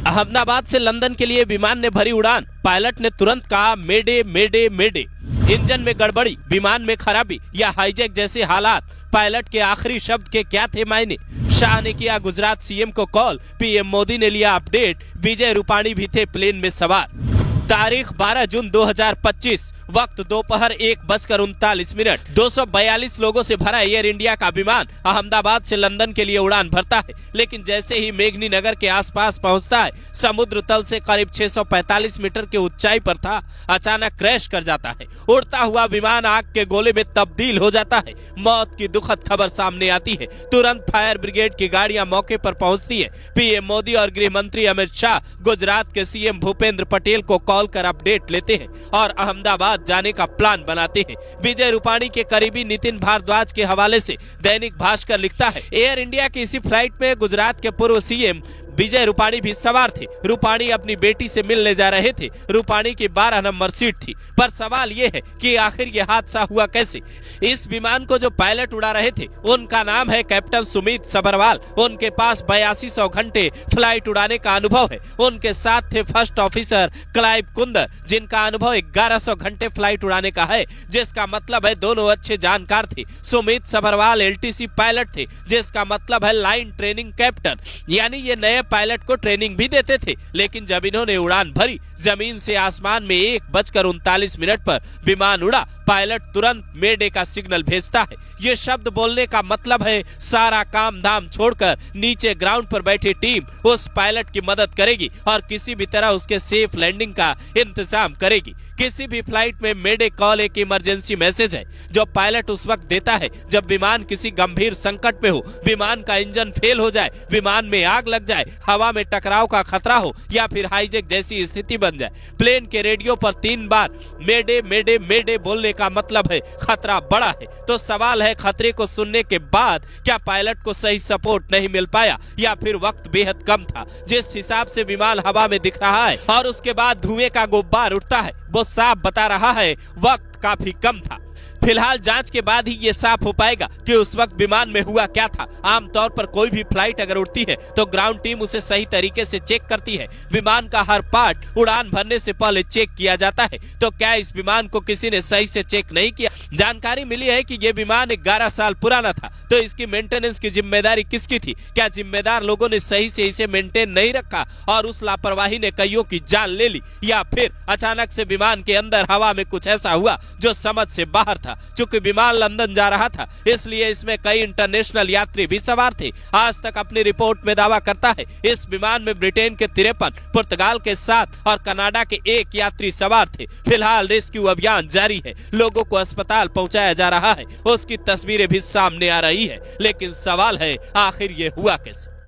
अहमदाबाद से लंदन के लिए विमान ने भरी उड़ान, पायलट ने तुरंत कहा मेडे मेडे मेडे। इंजन में गड़बड़ी, विमान में खराबी या हाईजैक जैसे हालात, पायलट के आखिरी शब्द के क्या थे मायने। शाह ने किया गुजरात सीएम को कॉल, पीएम मोदी ने लिया अपडेट, विजय रूपाणी भी थे प्लेन में सवार। तारीख 12 जून 2025, वक्त दोपहर 1:39। 242 लोगों से भरा एयर इंडिया का विमान अहमदाबाद से लंदन के लिए उड़ान भरता है, लेकिन जैसे ही मेघनी नगर के आसपास पहुंचता है, समुद्र तल से करीब 645 मीटर की ऊंचाई पर था, अचानक क्रैश कर जाता है। उड़ता हुआ विमान आग के गोले में तब्दील हो जाता है। मौत की दुखद खबर सामने आती है। तुरंत फायर ब्रिगेड की गाड़ियां मौके पर पहुंचती है। पीएम मोदी और गृह मंत्री अमित शाह गुजरात के सीएम भूपेंद्र पटेल को कॉल कर अपडेट लेते हैं और अहमदाबाद जाने का प्लान बनाते हैं। विजय रूपाणी के करीबी नितिन भारद्वाज के हवाले से दैनिक भास्कर लिखता है, एयर इंडिया की इसी फ्लाइट में गुजरात के पूर्व सीएम विजय रूपाणी भी सवार थे। रूपाणी अपनी बेटी से मिलने जा रहे थे। रूपाणी की 12 नंबर सीट थी। पर सवाल ये है कि आखिर ये हादसा हुआ कैसे। इस विमान को जो पायलट उड़ा रहे थे उनका नाम है कैप्टन सुमित सबरवाल। उनके पास 8200 घंटे फ्लाइट उड़ाने का अनुभव है। उनके साथ थे फर्स्ट ऑफिसर क्लाइव कुंदर, जिनका अनुभव 1100 घंटे फ्लाइट उड़ाने का है, जिसका मतलब है दोनों अच्छे जानकार थे। सुमित सबरवाल LTC पायलट थे, जिसका मतलब है लाइन ट्रेनिंग कैप्टन, यानी ये नए पायलट को ट्रेनिंग भी देते थे। लेकिन जब इन्होंने उड़ान भरी, जमीन से आसमान में 1:39 पर विमान उड़ा, पायलट तुरंत मेडे का सिग्नल भेजता है। ये शब्द बोलने का मतलब है सारा काम धाम छोड़कर नीचे ग्राउंड पर बैठी टीम उस पायलट की मदद करेगी और किसी भी तरह उसके सेफ लैंडिंग का इंतजाम करेगी। किसी भी फ्लाइट में मेडे कॉल एक इमरजेंसी मैसेज है जो पायलट उस वक्त देता है जब विमान किसी गंभीर संकट में हो, विमान का इंजन फेल हो जाए, विमान में आग लग जाए, हवा में टकराव का खतरा हो या फिर हाईजैक जैसी स्थिति बन जाए। प्लेन के रेडियो पर 3 बार मेडे मेडे मेडे बोलने का मतलब है खतरा बड़ा है। तो सवाल है, खतरे को सुनने के बाद क्या पायलट को सही सपोर्ट नहीं मिल पाया या फिर वक्त बेहद कम था। जिस हिसाब से विमान हवा में दिख रहा है और उसके बाद धुएं का गुब्बार उठता है, वो साफ बता रहा है वक्त काफी कम था। फिलहाल जांच के बाद ही ये साफ हो पाएगा कि उस वक्त विमान में हुआ क्या था। आमतौर पर कोई भी फ्लाइट अगर उड़ती है तो ग्राउंड टीम उसे सही तरीके से चेक करती है। विमान का हर पार्ट उड़ान भरने से पहले चेक किया जाता है। तो क्या इस विमान को किसी ने सही से चेक नहीं किया? जानकारी मिली है कि ये विमान 11 साल पुराना था, तो इसकी मेंटेनेंस की जिम्मेदारी किसकी थी? क्या जिम्मेदार लोगों ने सही से इसे मेंटेन नहीं रखा और उस लापरवाही ने कईयों की जान ले ली, या फिर अचानक से विमान के अंदर हवा में कुछ ऐसा हुआ जो समझ से बाहर था? चूंकि विमान लंदन जा रहा था, इसलिए इसमें कई इंटरनेशनल यात्री भी सवार थे। आज तक अपनी रिपोर्ट में दावा करता है इस विमान में ब्रिटेन के 53, पुर्तगाल के 7 और कनाडा के 1 यात्री सवार थे। फिलहाल रेस्क्यू अभियान जारी है, लोगों को अस्पताल पहुंचाया जा रहा है, उसकी तस्वीरें भी सामने आ रही है। लेकिन सवाल है, आखिर ये हुआ कैसे?